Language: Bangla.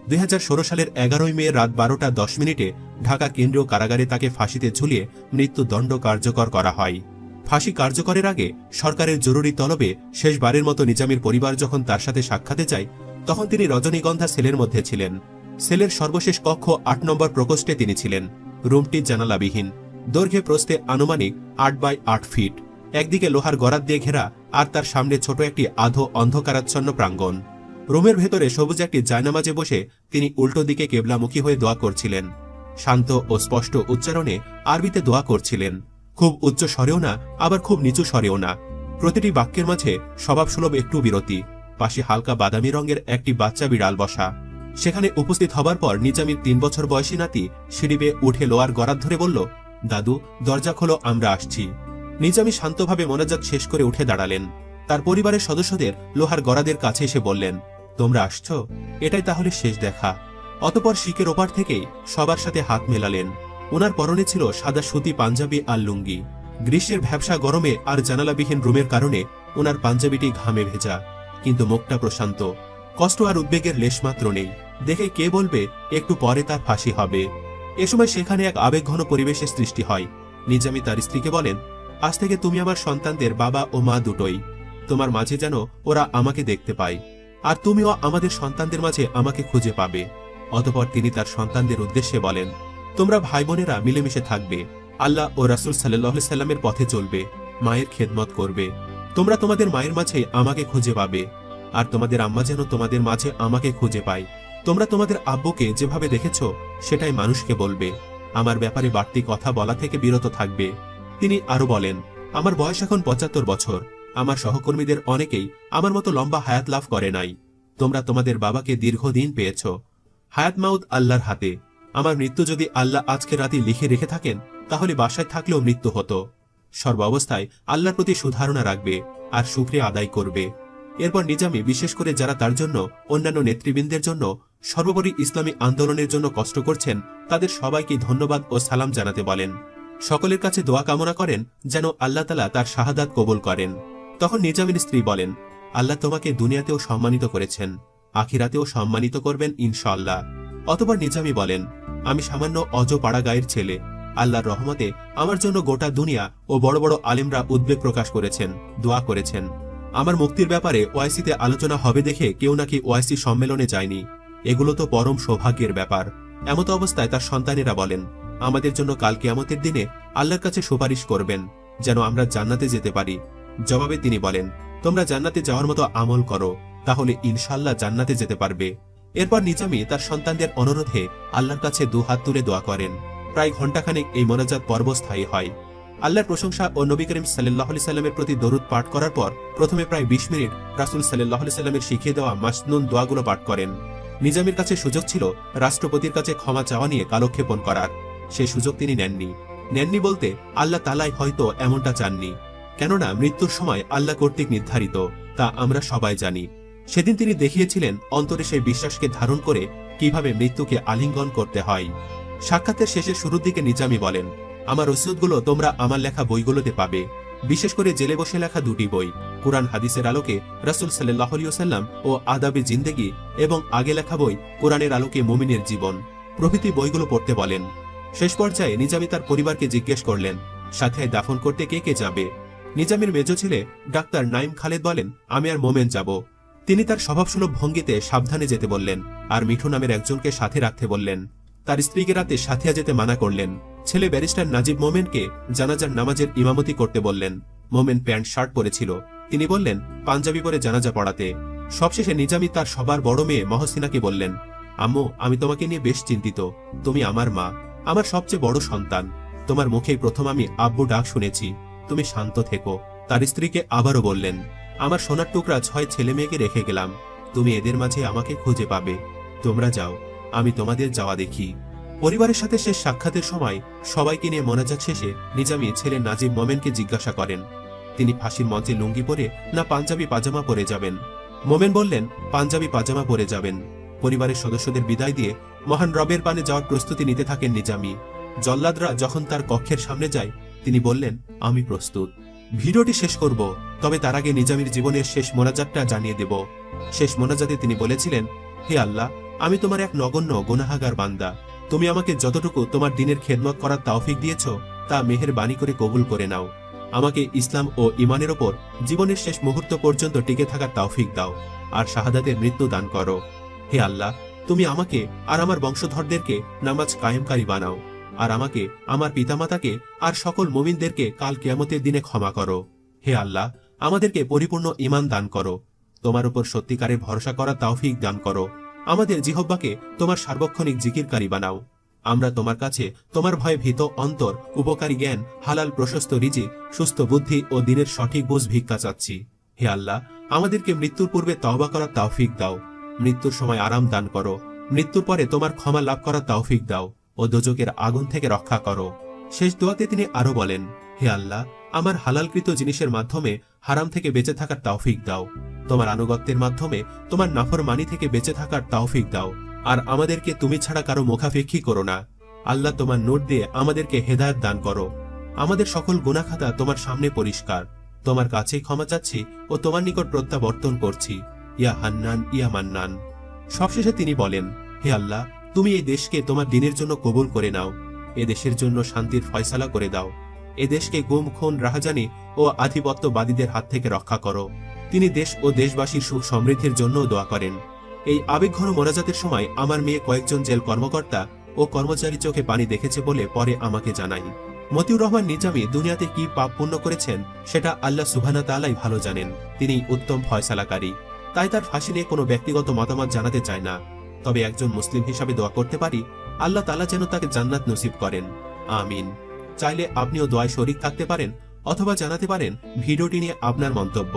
2016 সালের 11 মে রাত 12:10 ঢাকা কেন্দ্রীয় কারাগারে তাকে ফাঁসিতে ঝুলিয়ে মৃত্যুদণ্ড কার্যকর করা হয়। ফাঁসি কার্যকরের আগে সরকারের জরুরি তলবে শেষবারের মতো নিজামীর পরিবার যখন তার সাথে সাক্ষাতে যায়, তখন তিনি রজনীগন্ধা সেলের মধ্যে ছিলেন। সেলের সর্বশেষ কক্ষ 8 নম্বর প্রকোষ্ঠে তিনি ছিলেন। রুমটি জানালাবিহীন, দৈর্ঘ্যে প্রস্থে আনুমানিক 8 বাই 8 ফিট, একদিকে লোহার গরাদ দিয়ে ঘেরা, আর তার সামনে ছোট একটি আধো অন্ধকারাচ্ছন্ন প্রাঙ্গণ। রুমের ভেতরে সবুজ একটি জায়নামাজে বসে তিনি উল্টো দিকে কেবলামুখী হয়ে দোয়া করছিলেন। শান্ত ও স্পষ্ট উচ্চারণে আরবিতে দোয়া করছিলেন। খুব উচ্চ স্বরেও না, আবার খুব নিচু স্বরেও না। প্রতিটি বাক্যের মাঝে স্বভাবসুলভ একটু বিরতি। পাশে হালকা বাদামি রঙের একটি বাচ্চা বিড়াল বসা। সেখানে উপস্থিত হবার পর নিজামীর 3 বছর বয়সী নাতি সিঁড়ি বেয়ে উঠে লোয়ার গরাদ ধরে বলল, দাদু, দরজা খোলো, আমরা আসছি। নিজামী শান্তভাবে মোনাজাত শেষ করে উঠে দাঁড়ালেন। তার পরিবারের সদস্যদের লোহার গরাদের কাছে এসে বললেন, তোমরা আসছ? এটাই তাহলে শেষ দেখা। অতপর শিকের ওপার থেকেই সবার সাথে হাত মেলালেন। ওনার পরনে ছিল সাদা সুতি পাঞ্জাবি আর লুঙ্গি। গ্রীষ্মের ভ্যাবসা গরমে আর জানালাবিহীন রুমের কারণে ওনার পাঞ্জাবিটি ঘামে ভেজা, কিন্তু মুখটা প্রশান্ত। কষ্ট আর উদ্বেগের লেশমাত্র নেই। দেখে কে বলবে একটু পরে তার ফাঁসি হবে। এ সময় সেখানে এক আবেগঘন পরিবেশের সৃষ্টি হয়। নিজামী তার স্ত্রীকে বলেন, আজ থেকে তুমি আমার সন্তানদের বাবা ও মা দুটোই। তোমার মাঝে যেন ওরা আমাকে দেখতে পায়, আর তুমিও আমাদের সন্তানদের মাঝে আমাকে খুঁজে পাবে। অতপর তিনি তার সন্তানদের উদ্দেশ্যে বলেন, তোমরা ভাই বোনেরা মিলেমিশে থাকবে, আল্লাহ ও রাসূল সাল্লাল্লাহু আলাইহি সাল্লামের পথে চলবে, মায়ের খেদমত করবে। তোমরা তোমাদের মায়ের মাঝে আমাকে খুঁজে পাবে, আর তোমাদের আম্মা যেন তোমাদের মাঝে আমাকে খুঁজে পায়। তোমরা তোমাদের আব্বুকে যেভাবে দেখেছ সেটাই মানুষকে বলবে। আমার ব্যাপারে বাড়তি কথা বলা থেকে বিরত থাকবে। তিনি আরো বলেন, আমার বয়স এখন 75 বছর। আমার সহকর্মীদের অনেকেই আমার মতো লম্বা হায়াত লাভ করে নাই। তোমরা তোমাদের বাবাকে দীর্ঘদিন পেয়েছ। হায়াত মাউত আল্লাহর হাতে। আমার মৃত্যু যদি আল্লাহ আজকে রাতে লিখে রেখে থাকেন, তাহলে বাসায় থাকলেও মৃত্যু হতো। সর্বাবস্থায় আল্লাহর প্রতি সুধারণা রাখবে আর শুকরিয়া আদায় করবে। এরপর নিজামী বিশেষ করে যারা তার জন্য, অন্যান্য নেতৃবৃন্দের জন্য, সর্বোপরি ইসলামী আন্দোলনের জন্য কষ্ট করছেন, তাদের সবাইকে ধন্যবাদ ও সালাম জানাতে বলেন। সকলের কাছে দোয়া কামনা করেন যেন আল্লাহ তাআলা তার শাহাদাত কবুল করেন। তখন নিজামীর স্ত্রী বলেন, আল্লাহ তোমাকে দুনিয়াতেও সম্মানিত করেছেন, আখিরাতেও সম্মানিত করবেন ইনশাআল্লাহ। অতঃপর নিজামী বলেন, আমি সামান্য অজ পাড়া গায়ের ছেলে। আল্লাহর রহমতে আমার জন্য গোটা দুনিয়া ও বড় বড় আলেমরা উদ্বেগ প্রকাশ করেছেন, দোয়া করেছেন। আমার মুক্তির ব্যাপারে ওআইসিতে আলোচনা হবে দেখে কেউ নাকি ওআইসি সম্মেলনে যায়নি। এগুলো তো পরম সৌভাগ্যের ব্যাপার। এমত অবস্থায় তার সন্তানেরা বলেন, আমাদের জন্য কাল কিয়ামতের দিনে আল্লাহর কাছে সুপারিশ করবেন যেন আমরা জান্নাতে যেতে পারি। জবাবে তিনি বলেন, তোমরা জান্নাতে যাওয়ার মতো আমল করো, তাহলে ইনশাআল্লাহ জান্নাতে যেতে পারবে। এরপর নিজামী তার সন্তানদের অনুরোধে আল্লাহর কাছে দুহাত তুলে দোয়া করেন। প্রায় ঘণ্টাখানেক এই মোনাজাত পর্ব স্থায়ী হয়। আল্লাহর প্রশংসা ও নবী করিম সাল্লাল্লাহু আলাইহি সাল্লামের প্রতি দরুদ পাঠ করার পর প্রথমে প্রায় 20 মিনিট রাসূল সাল্লাল্লাহু আলাইহি সাল্লামের শিখিয়ে দেওয়া মাসনুন দোয়াগুলো পাঠ করেন। নিজামীর কাছে সুযোগ ছিল রাষ্ট্রপতির কাছে ক্ষমা চাওয়া নিয়ে কালক্ষেপণ করার। সেই সুযোগ তিনি নেননি বলতে আল্লাহ তাআলাই হয়তো এমনটা চাননি। কেননা মৃত্যুর সময় আল্লাহ কর্তৃক নির্ধারিত, তা আমরা সবাই জানি। সেদিন তিনি দেখিয়েছিলেন অন্তরে সেই বিশ্বাসকে ধারণ করে কিভাবে মৃত্যুকে আলিঙ্গন করতে হয়। সাক্ষাতের শেষে শুরুর দিকে নিজামী বলেন, আমার ওসিয়তগুলো তোমরা আমার লেখা বইগুলোতে পাবে, বিশেষ করে জেলে বসে লেখা 2টি বই, কুরআন হাদিসের আলোকে রাসূল সাল্লাল্লাহু আলাইহি ওয়াসাল্লাম ও আদাবে জিন্দেগি, এবং আগে লেখা বই কোরআনের আলোকে মুমিনের জীবন প্রভৃতি বইগুলো পড়তে বলেন। শেষ পর্যায়ে নিজামী তার পরিবারকে জিজ্ঞেস করলেন, সাথে দাফন করতে কে কে যাবে। নিজামীর মেজ ছেলে ডাক্তার নাইম খালেদ বলেন, আমি আর মোমেন যাব। তিনি তার স্বভাবসুলভ ভঙ্গিতে সাবধানে যেতে বললেন, আর মিঠু নামের একজনকে সাথে রাখতে বললেন। তার স্ত্রীকে রাতে সাথিয়া যেতে মানা করলেন। ছেলে ব্যারিস্টার নাজিব মোমেনকে জানাজার নামাজের ইমামতি করতে বললেন। মোমেন প্যান্ট শার্ট পরেছিল, তিনি বললেন পাঞ্জাবি পরে জানাজা পড়াতে। সবশেষে নিজামী তার সবার বড় মেয়ে মহসিনাকে বললেন, আম্মু, আমি তোমাকে নিয়ে বেশ চিন্তিত। তুমি আমার মা, আমার সবচেয়ে বড় সন্তান। তোমার মুখেই প্রথম আমি আব্বু ডাক শুনেছি। তুমি শান্ত থেকো। তার স্ত্রীকে আবারও বললেন, আমার সোনার টুকরা 6 ছেলে মেয়েকে রেখে গেলাম, তুমি এদের মাঝে আমাকে খুঁজে পাবে। তোমরা যাও, আমি তোমাদের যাওয়া দেখি। পরিবারের সাথে শেষ সাক্ষাতের সময় সবাইকে নিয়ে মোনাজাত শেষে নিজামী ছেলে নাজিব মোমেনকে জিজ্ঞাসা করেন, তিনি ফাঁসির মঞ্চে লুঙ্গি পরে না পাঞ্জাবি পাজামা পরে যাবেন। মোমেন বললেন, পাঞ্জাবি পাজামা পরে যাবেন। পরিবারের সদস্যদের বিদায় দিয়ে মহান রবের পানে যাওয়ার প্রস্তুতি নিতে থাকেন নিজামী। জল্লাদরা যখন তার কক্ষের সামনে যায়, তিনি বললেন, আমি প্রস্তুত। ভিডিওটি শেষ করব, তবে তার আগে নিজামীর জীবনের শেষ মোনাজাতটা জানিয়ে দেব। শেষ মোনাজাতে তিনি বলেছিলেন, হে আল্লাহ, আমি তোমার এক নগণ্য গুনাহগার বান্দা। তুমি আমাকে যতটুকু তোমার দ্বীনের খেদমত করার তৌফিক দিয়েছ তা মেহেরবানি করে কবুল করে নাও। আমাকে ইসলাম ও ঈমানের ওপর জীবনের শেষ মুহূর্ত পর্যন্ত টিকে থাকার তৌফিক দাও আর শাহাদাতের মৃত্যু দান করো। হে আল্লাহ, তুমি আমাকে আর আমার বংশধরদেরকে নামাজ কায়েমকারী বানাও, আর আমাকে, আমার পিতামাতাকে আর সকল মুমিনদেরকে কাল কিয়ামতের দিনে ক্ষমা করো। হে আল্লাহ, আমাদেরকে পরিপূর্ণ ঈমান দান করো। তোমার উপর সত্যিকারে ভরসা করা তৌফিক দান করো। আমাদের জিহ্বাকে তোমার সার্বক্ষণিক জিকিরকারী বানাও। আমরা তোমার কাছে তোমার ভয়ে ভীত অন্তর, উপকারী জ্ঞান, হালাল প্রশস্ত রিজিক, সুস্থ বুদ্ধি ও দিনের সঠিক বুঝ ভিক্ষা চাচ্ছি। হে আল্লাহ, আমাদেরকে মৃত্যুর পূর্বে তওবা করার তৌফিক দাও। মৃত্যুর সময় আরাম দান করো। মৃত্যুর পরে তোমার ক্ষমা লাভ করার তৌফিক দাও ও দোজকের আগুন থেকে রক্ষা করো। শেষ দোয়াতে তিনি আরো বলেন, হে আল্লাহ, আমার হালালকৃত জিনিসের মাধ্যমে হারাম থেকে বেঁচে থাকার তৌফিক দাও। তোমার আনুগত্যের মাধ্যমে তোমার নাফরমানি থেকে বেঁচে থাকার তৌফিক দাও, আর আমাদেরকে তুমি ছাড়া কারো মুখাপেক্ষী করো না। আল্লাহ, তোমার নূর দিয়ে আমাদেরকে হেদায়েত দান করো। আমাদের সকল গুনাহখাতা তোমার সামনে পরিষ্কার। তোমার কাছেই ক্ষমা চাচ্ছি ও তোমার নিকট প্রত্যাবর্তন করছি। ইয়া হান্নান, ইয়া মান্নান। সবশেষে তিনি বলেন, হে আল্লাহ, তুমি এই দেশকে তোমার দ্বীনের জন্য কবুল করে নাও। এ দেশের জন্য শান্তির ফয়সালা করে দাও। এ দেশকে গুম, খুন, রাহাজানি ও আধিপত্যবাদীদের হাত থেকে রক্ষা করো। তিনি দেশ ও দেশবাসীর সুখ সমৃদ্ধির জন্যও দোয়া করেন। এই আবেগঘন মোনাজাতের সময় আমার মেয়ে কয়েকজন জেল কর্মকর্তা ও কর্মচারী চোখে পানি দেখেছে বলে পরে আমাকে জানাই। মতিউর রহমান নিজামী দুনিয়াতে কি পাপ পুণ্য করেছেন সেটা আল্লাহ সুবহানাহু ওয়া তাআলাই ভালো জানেন। তিনি উত্তম ফয়সালাকারী, তাই তার ফাঁসি নিয়ে কোনো ব্যক্তিগত মতামত জানাতে চায় না। তবে একজন মুসলিম হিসাবে দোয়া করতে পারি, আল্লাহ তাআলা যেন তাকে জান্নাত নসিব করেন। আমিন। চাইলে আপনিও দোয়ায় শরীক থাকতে পারেন অথবা জানাতে পারেন ভিডিওটি নিয়ে আপনার মন্তব্য।